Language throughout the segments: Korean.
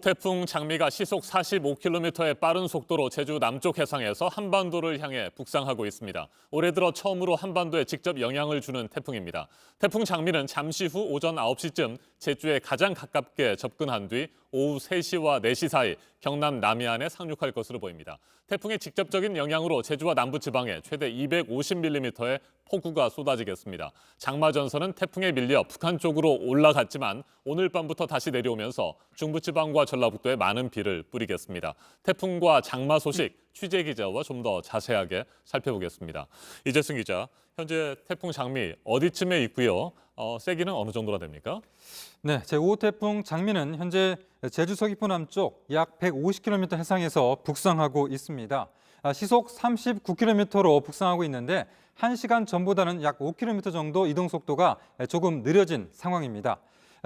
태풍 장미가 시속 45km의 빠른 속도로 제주 남쪽 해상에서 한반도를 향해 북상하고 있습니다. 올해 들어 처음으로 한반도에 직접 영향을 주는 태풍입니다. 태풍 장미는 잠시 후 오전 9시쯤 제주에 가장 가깝게 접근한 뒤 오후 3시와 4시 사이 경남 남해안에 상륙할 것으로 보입니다. 태풍의 직접적인 영향으로 제주와 남부지방에 최대 250mm의 폭우가 쏟아지겠습니다. 장마 전선은 태풍에 밀려 북한 쪽으로 올라갔지만 오늘 밤부터 다시 내려오면서 중부지방과 전라북도에 많은 비를 뿌리겠습니다. 태풍과 장마 소식 취재 기자와 좀 더 자세하게 살펴보겠습니다. 이재승 기자, 현재 태풍 장미 어디쯤에 있고요? 세기는 어느 정도나 됩니까? 네, 제5호 태풍 장미는 현재 제주 서귀포 남쪽 약 150km 해상에서 북상하고 있습니다. 시속 39km로 북상하고 있는데 1시간 전보다는 약 5km 정도 이동 속도가 조금 느려진 상황입니다.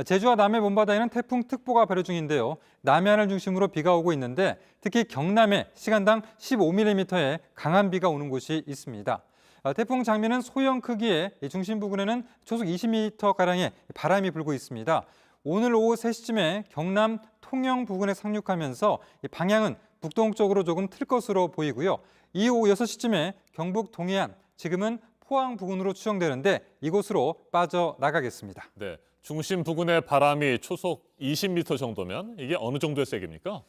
제주와 남해 먼바다에는 태풍특보가 발효 중인데요. 남해안을 중심으로 비가 오고 있는데 특히 경남에 시간당 15mm의 강한 비가 오는 곳이 있습니다. 태풍 장미는 소형 크기의 중심 부근에는 초속 20m가량의 바람이 불고 있습니다. 오늘 오후 3시쯤에 경남 통영 부근에 상륙하면서 방향은 북동쪽으로 조금 틀 것으로 보이고요. 이후 6시쯤에 경북 동해안, 지금은 포항 부근으로 추정되는데 이곳으로 빠져나가겠습니다. 네, 중심 부근의 바람이 초속 20m 정도면 이게 어느 정도의 세기입니까?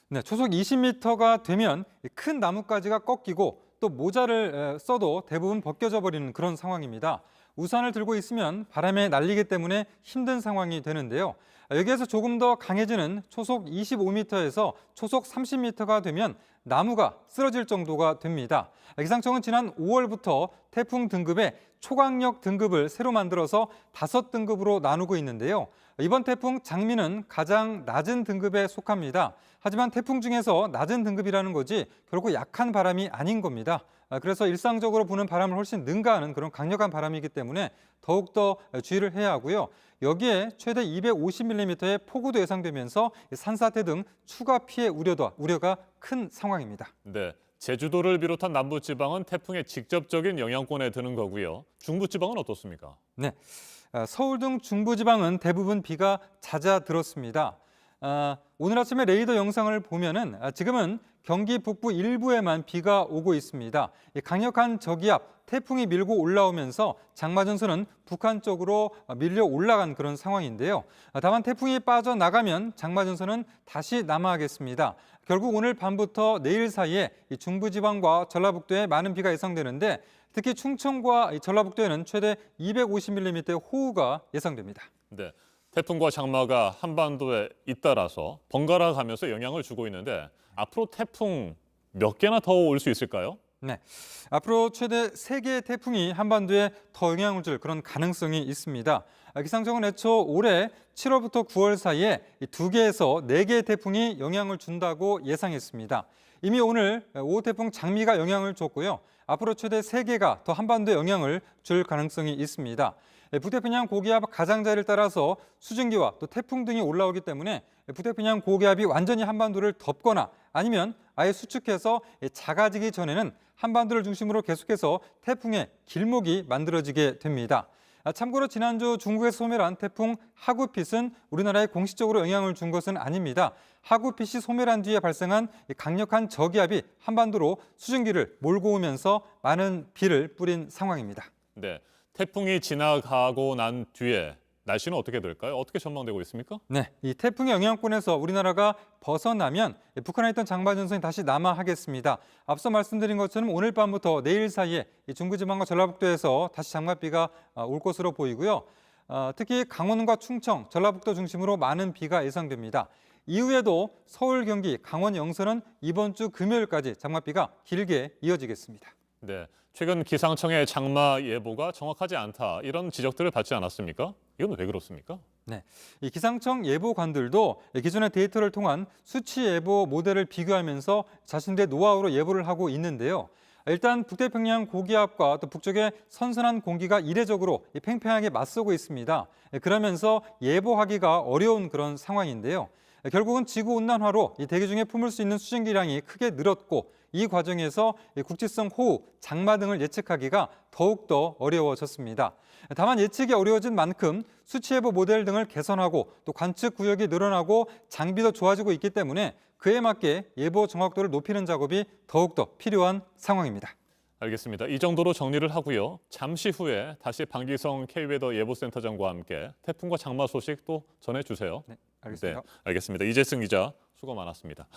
네, 초속 20m가 되면 큰 나뭇가지가 꺾이고 또 모자를 써도 대부분 벗겨져 버리는 그런 상황입니다. 우산을 들고 있으면 바람에 날리기 때문에 힘든 상황이 되는데요. 여기에서 조금 더 강해지는 초속 25m에서 초속 30m가 되면 나무가 쓰러질 정도가 됩니다. 기상청은 지난 5월부터 태풍 등급의 초강력 등급을 새로 만들어서 5등급으로 나누고 있는데요. 이번 태풍 장미는 가장 낮은 등급에 속합니다. 하지만 태풍 중에서 낮은 등급이라는 거지 결코 약한 바람이 아닌 겁니다. 그래서 일상적으로 부는 바람을 훨씬 능가하는 그런 강력한 바람이기 때문에 더욱더 주의를 해야 하고요. 여기에 최대 250mm의 폭우도 예상되면서 산사태 등 추가 피해 우려가 큰 상황입니다. 네, 제주도를 비롯한 남부지방은 태풍의 직접적인 영향권에 드는 거고요. 중부지방은 어떻습니까? 네, 서울 등 중부지방은 대부분 비가 잦아들었습니다. 오늘 아침에 레이더 영상을 보면은 지금은 경기 북부 일부에만 비가 오고 있습니다. 강력한 저기압, 태풍이 밀고 올라오면서 장마 전선은 북한 쪽으로 밀려 올라간 그런 상황인데요. 다만 태풍이 빠져나가면 장마 전선은 다시 남하하겠습니다. 결국 오늘 밤부터 내일 사이에 중부지방과 전라북도에 많은 비가 예상되는데 특히 충청과 전라북도에는 최대 250mm의 호우가 예상됩니다. 네, 태풍과 장마가 한반도에 잇따라서 번갈아 가면서 영향을 주고 있는데 앞으로 태풍 몇 개나 더 올 수 있을까요? 네, 앞으로 최대 3개의 태풍이 한반도에 더 영향을 줄 그런 가능성이 있습니다. 기상청은 애초 올해 7월부터 9월 사이에 2개에서 4개의 태풍이 영향을 준다고 예상했습니다. 이미 오늘 5호 태풍 장미가 영향을 줬고요. 앞으로 최대 3개가 더 한반도에 영향을 줄 가능성이 있습니다. 북태평양 고기압 가장자리를 따라서 수증기와 또 태풍 등이 올라오기 때문에 북태평양 고기압이 완전히 한반도를 덮거나 아니면 아예 수축해서 작아지기 전에는 한반도를 중심으로 계속해서 태풍의 길목이 만들어지게 됩니다. 참고로 지난주 중국에서 소멸한 태풍 하구핏은 우리나라에 공식적으로 영향을 준 것은 아닙니다. 하구핏이 소멸한 뒤에 발생한 강력한 저기압이 한반도로 수증기를 몰고 오면서 많은 비를 뿌린 상황입니다. 네, 태풍이 지나가고 난 뒤에 날씨는 어떻게 될까요? 어떻게 전망되고 있습니까? 네, 이 태풍의 영향권에서 우리나라가 벗어나면 북한에 있던 장마 전선이 다시 남하하겠습니다. 앞서 말씀드린 것처럼 오늘 밤부터 내일 사이에 중부지방과 전라북도에서 다시 장맛비가 올 것으로 보이고요. 특히 강원과 충청, 전라북도 중심으로 많은 비가 예상됩니다. 이후에도 서울, 경기, 강원, 영서는 이번 주 금요일까지 장맛비가 길게 이어지겠습니다. 네, 최근 기상청의 장마 예보가 정확하지 않다 이런 지적들을 받지 않았습니까? 이건 왜 그렇습니까? 네, 이 기상청 예보관들도 기존의 데이터를 통한 수치 예보 모델을 비교하면서 자신들의 노하우로 예보를 하고 있는데요. 일단 북태평양 고기압과 또 북쪽의 선선한 공기가 이례적으로 팽팽하게 맞서고 있습니다. 그러면서 예보하기가 어려운 그런 상황인데요. 결국은 지구온난화로 이 대기 중에 품을 수 있는 수증기량이 크게 늘었고 이 과정에서 국지성 호우, 장마 등을 예측하기가 더욱더 어려워졌습니다. 다만 예측이 어려워진 만큼 수치예보 모델 등을 개선하고 또 관측 구역이 늘어나고 장비도 좋아지고 있기 때문에 그에 맞게 예보 정확도를 높이는 작업이 더욱더 필요한 상황입니다. 알겠습니다. 이 정도로 정리를 하고요. 잠시 후에 다시 방기성 K웨더 예보센터장과 함께 태풍과 장마 소식 또 전해주세요. 네, 알겠습니다. 알겠습니다. 이재승 기자 수고 많았습니다.